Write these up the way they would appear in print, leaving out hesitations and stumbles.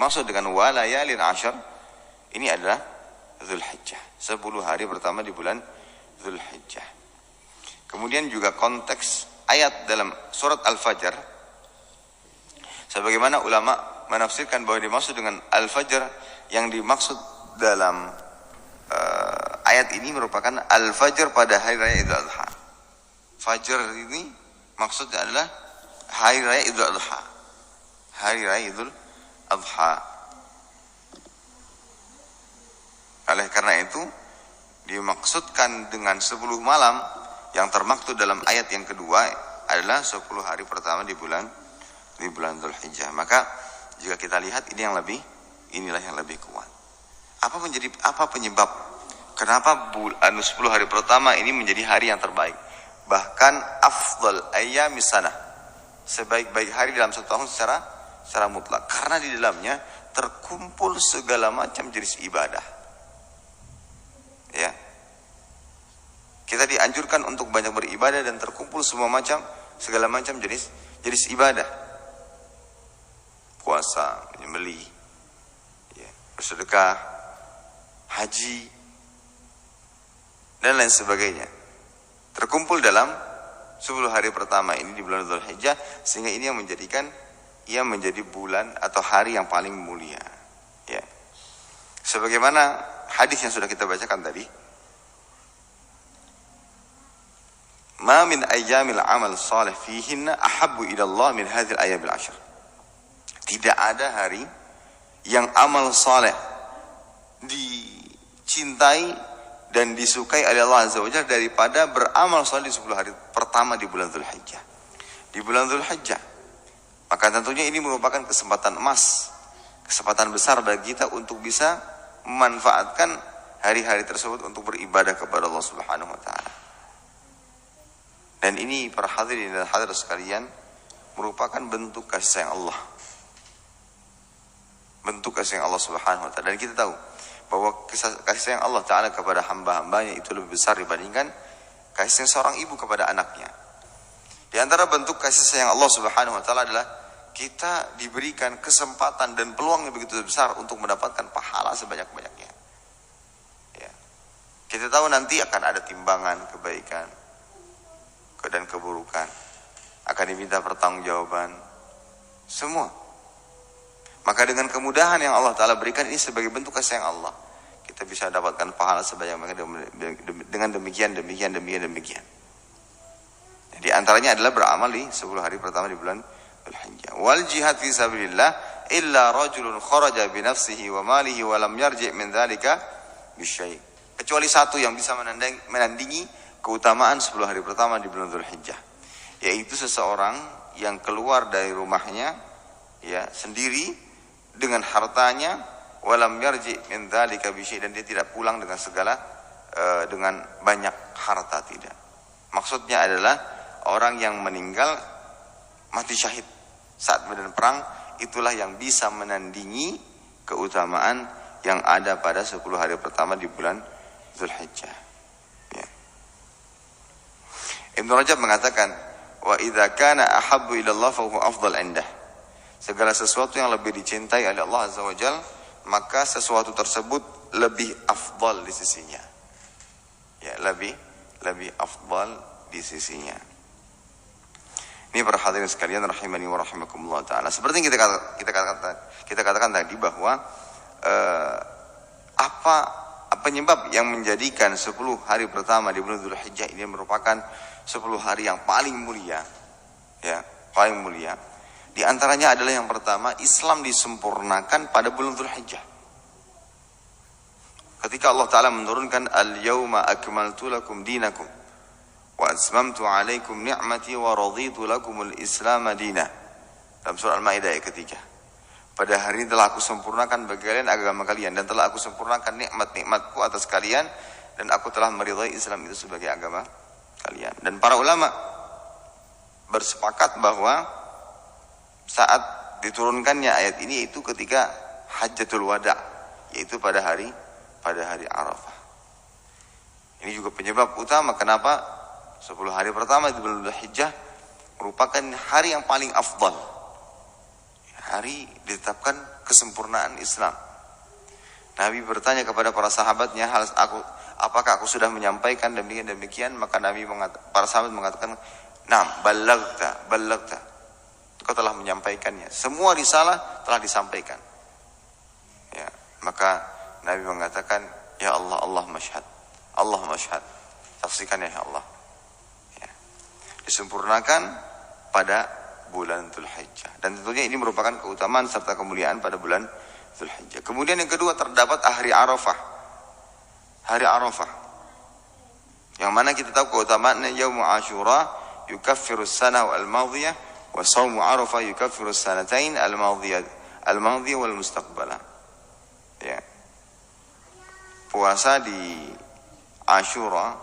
dimaksud dengan walayalin ashar ini adalah Dzulhijjah, 10 hari pertama di bulan Dzulhijjah. Kemudian juga konteks ayat dalam surat Al-Fajr, sebagaimana ulama menafsirkan bahwa dimaksud dengan Al-Fajr, yang dimaksud dalam ayat ini merupakan Al-Fajr pada hari raya Idul Adha. Fajr ini maksudnya adalah hari raya Idul Adha. Hari raya Idul Adha. Oleh karena itu dimaksudkan dengan 10 malam yang termaktub dalam ayat yang kedua adalah 10 hari pertama di bulan Dzulhijjah. Maka jika kita lihat inilah yang lebih kuat. Apa penyebab kenapa 10 hari pertama ini menjadi hari yang terbaik? Bahkan afdal ayyamis sanah, sebaik-baik hari dalam satu tahun secara mutlak, karena di dalamnya terkumpul segala macam jenis ibadah. Ya. Kita dianjurkan untuk banyak beribadah dan terkumpul segala macam jenis ibadah. Puasa, menyembelih, ya, bersedekah, haji, dan lain sebagainya. Terkumpul dalam 10 hari pertama ini di bulan Dzulhijjah, sehingga ini yang menjadikan ia menjadi bulan atau hari yang paling mulia. Ya. Sebagaimana hadis yang sudah kita bacakan tadi, ma min ayyamil amal salih fihinna ahabbu ila Allah min hadhil ayyamil ashr. Tidak ada hari yang amal saleh dicintai dan disukai oleh Allah Azza wa Jalla daripada beramal saleh di 10 hari pertama di bulan Dzulhijjah. Di bulan Dzulhijjah. Maka tentunya ini merupakan kesempatan emas, kesempatan besar bagi kita untuk bisa memanfaatkan hari-hari tersebut untuk beribadah kepada Allah Subhanahu wa taala. Dan ini para hadirin dan hadirat sekalian merupakan bentuk kasih sayang Allah. Bentuk kasih sayang Allah Subhanahu wa taala. Dan kita tahu bahwa kasih sayang Allah taala kepada hamba-hambanya itu lebih besar dibandingkan kasih sayang seorang ibu kepada anaknya. Di antara bentuk kasih sayang Allah Subhanahu wa taala adalah kita diberikan kesempatan dan peluang yang begitu besar untuk mendapatkan pahala sebanyak-banyaknya. Ya. Kita tahu nanti akan ada timbangan kebaikan dan keburukan, akan diminta pertanggungjawaban semua. Maka dengan kemudahan yang Allah Ta'ala berikan ini sebagai bentuk kasih sayang Allah, kita bisa dapatkan pahala sebanyak-banyaknya dengan demikian. Di antaranya adalah beramal di 10 hari pertama di bulan Dzulhijjah. Wal jihad fi sabilillah illa rajulun kharaja bi nafsihi wa malihi wa lam yarji' min dzalika bisyai'. Kecuali satu yang bisa menandingi keutamaan 10 hari pertama di bulan Dzulhijjah, yaitu seseorang yang keluar dari rumahnya ya sendiri dengan hartanya, walam yarji min dzalika bisyai', dan dia tidak pulang dengan dengan banyak harta, tidak. Maksudnya adalah orang yang meninggal mati syahid saat medan perang, itulah yang bisa menandingi keutamaan yang ada pada 10 hari pertama di bulan Dzulhijjah. Ya. Ibnu Rajab mengatakan, wa idza kana ahabbu ila Allah fa huwa afdal indah. Segala sesuatu yang lebih dicintai oleh Allah Azza wa Jalla, maka sesuatu tersebut lebih afdal di sisinya. Ya, lebih afdal di sisinya. Ini para hadirin sekalian rahimani wa rahimakumullah taala. Seperti yang kita katakan tadi bahwa apa penyebab yang menjadikan 10 hari pertama di bulan Dzulhijjah ini merupakan 10 hari yang paling mulia, ya, paling mulia. Di antaranya adalah yang pertama, Islam disempurnakan pada bulan Dzulhijjah. Ketika Allah Ta'ala menurunkan al-yawma akmaltu lakum dinakum wa atmamtu alaikum ni'mati wa raditu lakumul islam madinah, dalam surah Al-Maidah ayat ketiga. Pada hari ini telah aku sempurnakan bagi kalian agama kalian, dan telah aku sempurnakan nikmat-nikmatku atas kalian, dan aku telah meridai Islam itu sebagai agama kalian. Dan para ulama bersepakat bahwa saat diturunkannya ayat ini itu ketika Hajjatul Wada, yaitu pada hari Arafah. Ini juga penyebab utama kenapa 10 hari pertama di bulan Dzulhijjah merupakan hari yang paling afdal. hari ditetapkan kesempurnaan Islam. Nabi bertanya kepada para sahabatnya, apakah aku sudah menyampaikan demikian? Maka para sahabat mengatakan, "Naam, ballagta. Kau telah menyampaikannya. Semua risalah telah disampaikan." Ya, maka Nabi mengatakan, "Ya Allah, Allah masyhad. Allah masyhad." Saksikan ya Allah. Ya. Disempurnakan pada bulan Dzulhijjah. Dan tentunya ini merupakan keutamaan serta kemuliaan pada bulan Dzulhijjah. Kemudian yang kedua terdapat hari Arafah. Hari Arafah. Yang mana kita tahu keutamaannya Yaum Asyura yukaffiru as-sana wal-madhiyah wa shaumu Arafah yukaffiru as-sanatain al-madhiyah wal mustaqbalah. Ya. Puasa di Asyura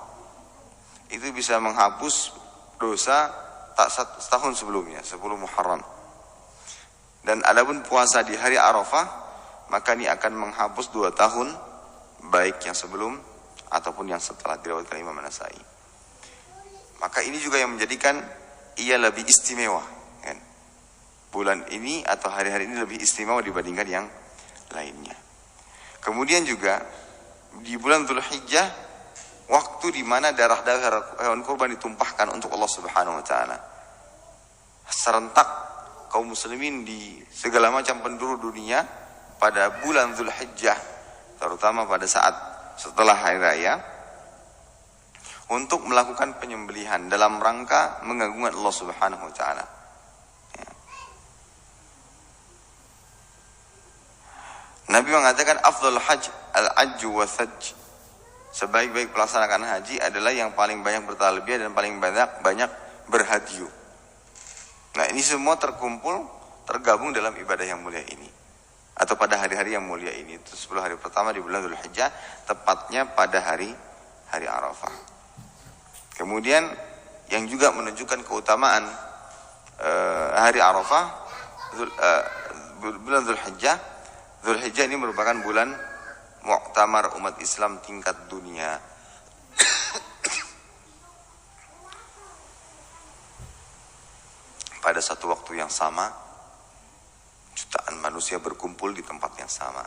itu bisa menghapus dosa tak setahun sebelumnya, 10 Muharram. Dan adapun puasa di hari Arafah, maka ini akan menghapus 2 tahun, baik yang sebelum ataupun yang setelah, diriwayatkan Imam An-Nasa'i. Maka ini juga yang menjadikan ia lebih istimewa, kan? Bulan ini atau hari-hari ini lebih istimewa dibandingkan yang lainnya. Kemudian juga di bulan Dzulhijjah, waktu di mana darah hewan kurban ditumpahkan untuk Allah Subhanahu wa taala. Serentak kaum muslimin di segala macam penjuru dunia pada bulan Dzulhijjah, terutama pada saat setelah hari raya, untuk melakukan penyembelihan dalam rangka mengagungkan Allah Subhanahu wa taala. Ya. Nabi mengatakan afdhal hajj al-ajj wa thajj. Sebaik-baik pelaksanaan haji adalah yang paling banyak bertalbiyah dan paling banyak berhadiyu. Nah, ini semua tergabung dalam ibadah yang mulia ini, atau pada hari-hari yang mulia ini. Itu 10 hari pertama di bulan Dzulhijjah, tepatnya pada hari Arafah. Kemudian yang juga menunjukkan keutamaan hari Arafah, bulan Dzulhijjah. Dzulhijjah ini merupakan bulan muktamar umat Islam tingkat dunia. Pada satu waktu yang sama, jutaan manusia berkumpul di tempat yang sama,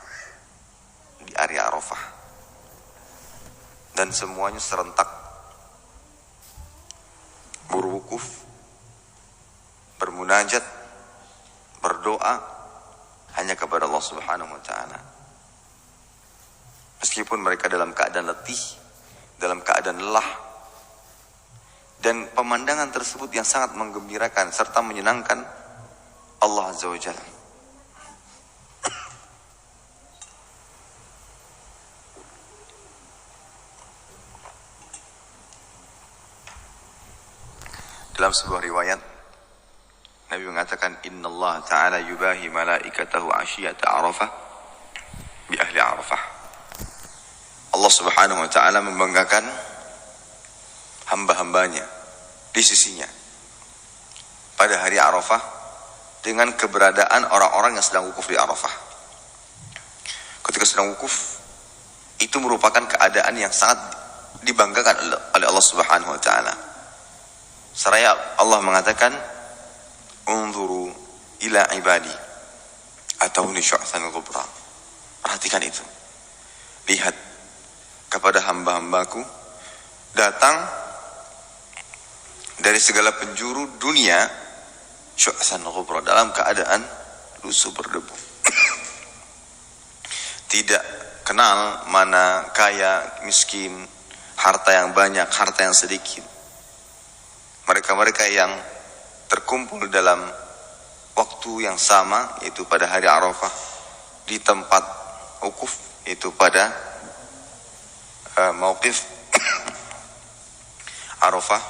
di area Arafah, dan semuanya serentak berwukuf, bermunajat, berdoa hanya kepada Allah Subhanahu wa taala. Meskipun mereka dalam keadaan letih, dalam keadaan lelah, dan pemandangan tersebut yang sangat menggembirakan serta menyenangkan Allah Azza wa Jalla. Dalam sebuah riwayat, Nabi mengatakan, Inna Allah Ta'ala yubahi malaikatahu ashiyata Arafah bi ahli Arafah. Allah Subhanahu wa Ta'ala membanggakan hamba-hambanya di sisinya pada hari Arafah dengan keberadaan orang-orang yang sedang wukuf di Arafah. Ketika sedang wukuf, itu merupakan keadaan yang sangat dibanggakan oleh Allah Subhanahu wa Ta'ala. Seraya Allah mengatakan, unzuru ila ibadi atawni syu'than ghubra. Perhatikan itu. Lihat kepada hamba-hambaku datang dari segala penjuru dunia syu'than ghubra, dalam keadaan lusuh berdebu. Tidak kenal mana kaya, miskin, harta yang banyak, harta yang sedikit. Mereka-mereka yang terkumpul dalam waktu yang sama, yaitu pada hari Arafah, di tempat wukuf, yaitu pada mauqif Arafah,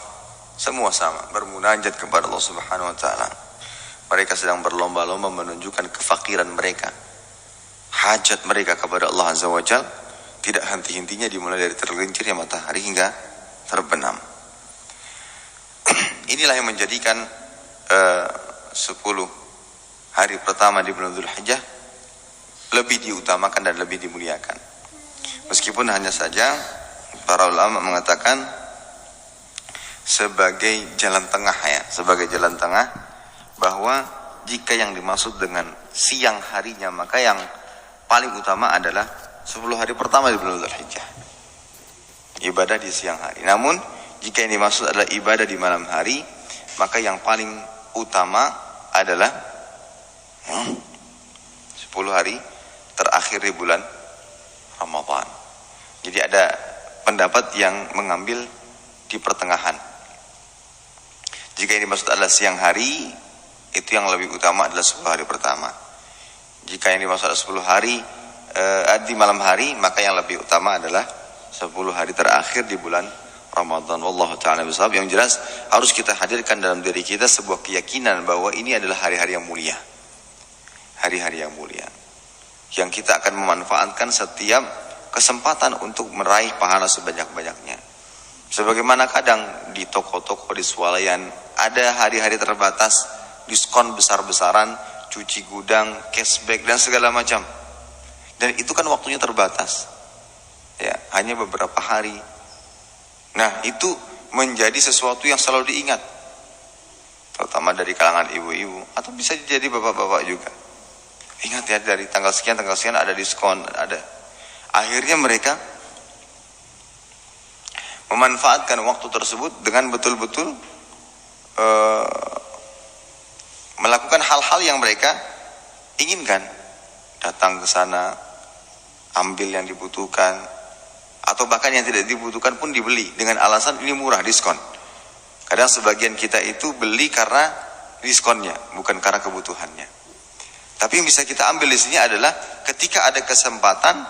semua sama, bermunajat kepada Allah Subhanahu wa Ta'ala. Mereka sedang berlomba-lomba menunjukkan kefakiran mereka, hajat mereka kepada Allah Azza wa Jalla, tidak henti-hentinya dimulai dari tergelincirnya matahari hingga terbenam. Inilah yang menjadikan 10 hari pertama di bulan Dzulhijjah lebih diutamakan dan lebih dimuliakan. Meskipun hanya saja para ulama mengatakan sebagai jalan tengah, ya, sebagai jalan tengah, bahwa jika yang dimaksud dengan siang harinya, maka yang paling utama adalah 10 hari pertama di bulan Dzulhijjah. Ibadah di siang hari. Namun jika yang dimaksud adalah ibadah di malam hari, maka yang paling utama adalah 10 hari terakhir di bulan Ramadan. Jadi ada pendapat yang mengambil di pertengahan. Jika yang dimaksud adalah siang hari, itu yang lebih utama adalah 10 hari pertama. Jika yang dimaksud adalah 10 hari di malam hari, maka yang lebih utama adalah 10 hari terakhir di bulan Ramadan. Wallahu ta'ala bishawab. Yang jelas harus kita hadirkan dalam diri kita sebuah keyakinan bahwa ini adalah hari-hari yang mulia. Hari-hari yang mulia, yang kita akan memanfaatkan setiap kesempatan untuk meraih pahala sebanyak-banyaknya. Sebagaimana kadang di toko-toko di swalayan ada hari-hari terbatas, diskon besar-besaran, cuci gudang, cashback dan segala macam. Dan itu kan waktunya terbatas. Ya, hanya beberapa hari. Nah, itu menjadi sesuatu yang selalu diingat. Terutama dari kalangan ibu-ibu atau bisa jadi bapak-bapak juga. Ingat ya, dari tanggal sekian ada diskon, ada. Akhirnya mereka memanfaatkan waktu tersebut dengan betul-betul melakukan hal-hal yang mereka inginkan. Datang ke sana, ambil yang dibutuhkan, atau bahkan yang tidak dibutuhkan pun dibeli dengan alasan ini murah, diskon. Kadang sebagian kita itu beli karena diskonnya, bukan karena kebutuhannya. Tapi yang bisa kita ambil di sini adalah ketika ada kesempatan,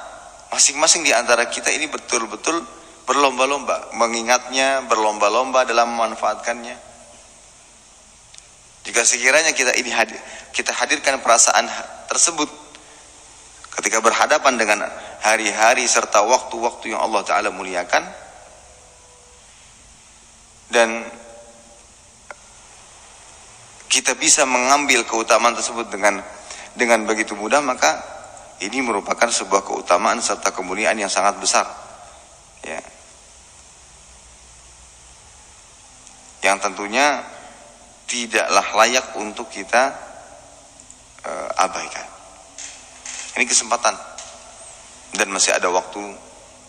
masing-masing di antara kita ini betul-betul berlomba-lomba mengingatnya, berlomba-lomba dalam memanfaatkannya. Jika sekiranya kita hadirkan perasaan tersebut ketika berhadapan dengan hari-hari serta waktu-waktu yang Allah Ta'ala muliakan, dan kita bisa mengambil keutamaan tersebut dengan begitu mudah, maka ini merupakan sebuah keutamaan serta kemuliaan yang sangat besar, ya, yang tentunya tidaklah layak untuk kita abaikan. Ini kesempatan dan masih ada waktu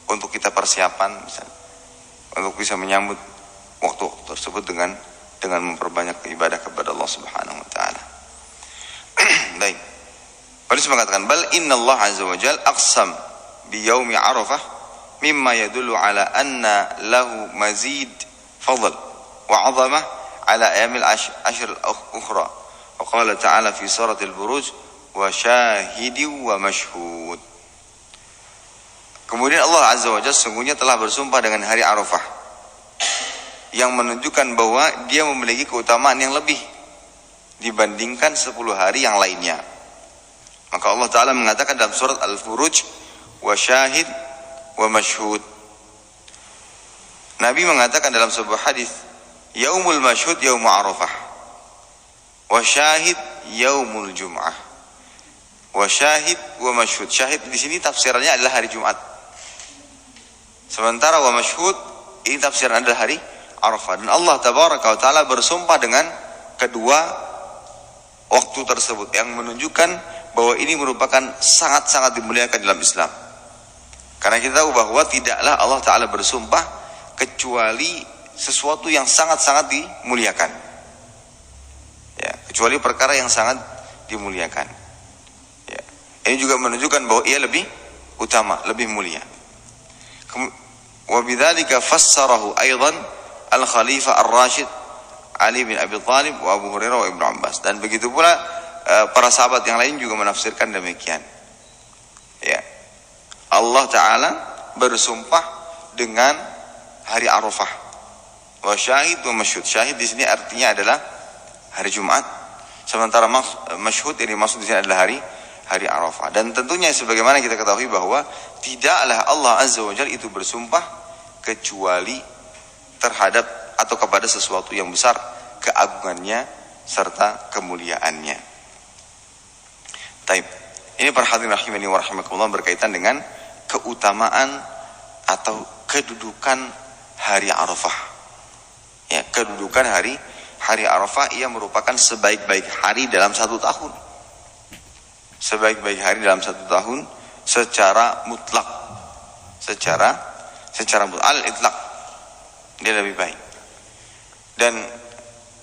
untuk kita persiapan, misalnya, untuk bisa menyambut waktu tersebut dengan memperbanyak ibadah kepada Allah Subhanahu wa taala. Baik. Penulis mengatakan, bal inna Allah azza wa jalla aqsam bi yaumi Arafah mimma yadullu ala anna lahu mazid fadl wa 'azamah ala ayyamil ashr al-ukhra. Wa qala ta'ala fi suratil Buruj wa syahidi wa mashhud. Kemudian Allah azza wa jalla sungguhnya telah bersumpah dengan hari Arafah yang menunjukkan bahwa dia memiliki keutamaan yang lebih dibandingkan 10 hari yang lainnya. Maka Allah Ta'ala mengatakan dalam surat Al-Buruj, wa syahid wa mashhud. Nabi mengatakan dalam sebuah hadis, yaumul mashhud yaumul Arafah, wa syahid yaumul Jum'ah. Wa syahid wa mashhud. Syahid di sini tafsirannya adalah hari Jumat. Sementara wa mashhud ini tafsiran adalah hari Arafah. Dan Allah Tabaraka wa Ta'ala bersumpah dengan kedua waktu tersebut yang menunjukkan bahwa ini merupakan sangat-sangat dimuliakan dalam Islam. Karena kita tahu bahwa tidaklah Allah Ta'ala bersumpah kecuali sesuatu yang sangat-sangat dimuliakan, ya, kecuali perkara yang sangat dimuliakan, ya. Ini juga menunjukkan bahwa ia lebih utama, lebih mulia. Wa bidzalika fassarahu aidan al-Khalifah ar-Rashid Ali bin Abi Thalib wa Abu Hurairah wa Ibnu Abbas. Dan begitu pula para sahabat yang lain juga menafsirkan demikian. Ya. Allah Ta'ala bersumpah dengan hari Arafah. Wa syahid wa mashhud. Syahid di sini artinya adalah hari Jumat. Sementara mashhud ini maksud di sini adalah hari Arafah. Dan tentunya sebagaimana kita ketahui bahwa tidaklah Allah Azza wa Jalla itu bersumpah kecuali terhadap atau kepada sesuatu yang besar keagungannya serta kemuliaannya. Taib. Ini para hadirin rahimani wa rahimakumullah berkaitan dengan keutamaan atau kedudukan hari Arafah. Ya, kedudukan hari hari Arafah ia merupakan sebaik-baik hari dalam satu tahun. Sebaik-baik hari dalam satu tahun secara mutlak. Secara mutlak, al-itlaq. Dia lebih baik. Dan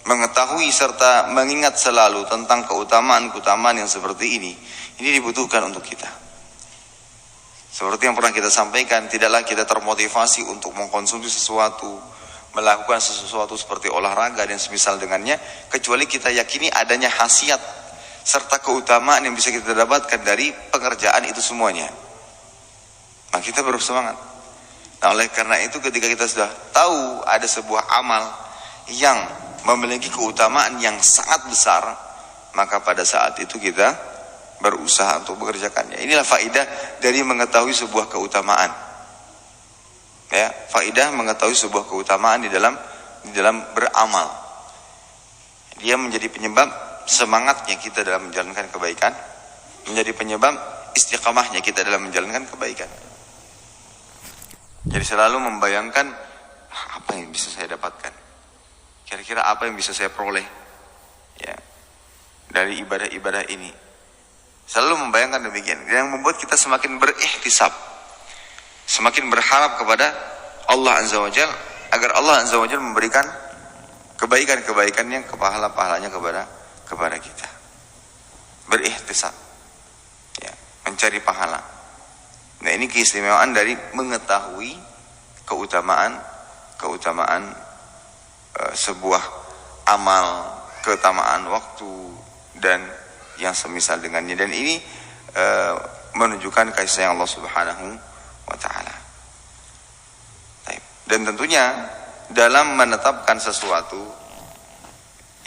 mengetahui serta mengingat selalu tentang keutamaan-keutamaan yang seperti ini dibutuhkan untuk kita. Seperti yang pernah kita sampaikan, tidaklah kita termotivasi untuk mengkonsumsi sesuatu, melakukan sesuatu seperti olahraga dan semisal dengannya, kecuali kita yakini adanya khasiat serta keutamaan yang bisa kita dapatkan dari pengerjaan itu semuanya. Maka kita baru semangat. Nah, oleh karena itu ketika kita sudah tahu ada sebuah amal yang memiliki keutamaan yang sangat besar, maka pada saat itu kita berusaha untuk mengerjakannya. Inilah faedah dari mengetahui sebuah keutamaan. Ya, faedah mengetahui sebuah keutamaan di dalam beramal. Dia menjadi penyebab semangatnya kita dalam menjalankan kebaikan, menjadi penyebab istiqamahnya kita dalam menjalankan kebaikan. Jadi selalu membayangkan apa yang bisa saya dapatkan, kira-kira apa yang bisa saya peroleh, ya, dari ibadah-ibadah ini. Selalu membayangkan demikian, yang membuat kita semakin berikhtisab, semakin berharap kepada Allah Azza wa Jalla, agar Allah Azza wa Jalla memberikan kebaikan-kebaikannya, pahala-pahalanya kepada kita. Berikhtisab, ya, mencari pahala. Nah, ini keistimewaan dari mengetahui keutamaan sebuah amal, keutamaan waktu dan yang semisal dengannya. Dan ini menunjukkan kasih sayang Allah Subhanahu wa taala. Dan tentunya dalam menetapkan sesuatu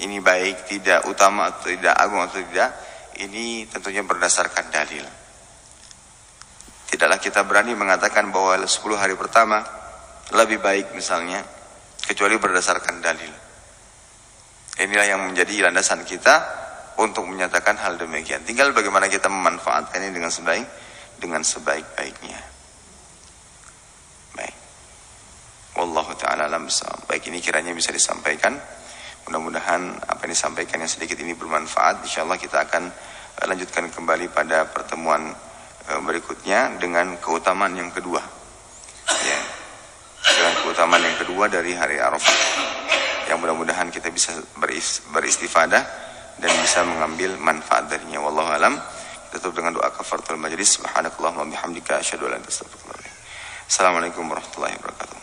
ini baik, tidak, utama atau tidak, agung atau tidak, ini tentunya berdasarkan dalil. Tidaklah kita berani mengatakan bahwa 10 hari pertama lebih baik misalnya, kecuali berdasarkan dalil. Inilah yang menjadi landasan kita untuk menyatakan hal demikian. Tinggal bagaimana kita memanfaatkannya dengan sebaik-baiknya. Baik. Wallahu ta'ala alam bissawab. Baik, ini kiranya bisa disampaikan. Mudah-mudahan apa yang disampaikan yang sedikit ini bermanfaat. InsyaAllah kita akan lanjutkan kembali pada pertemuan berikutnya dengan keutamaan yang kedua, ya, dengan keutamaan yang kedua dari hari Arafah, yang mudah-mudahan kita bisa beristifadah dan bisa mengambil manfaat darinya. Wallahu alam. Kita tutup dengan doa kafaratul majlis. Subhanakallahumma bihamdika asyhadu an la ilaha illa anta astaghfiruka wa atubu ilaik. Assalamualaikum warahmatullahi wabarakatuh.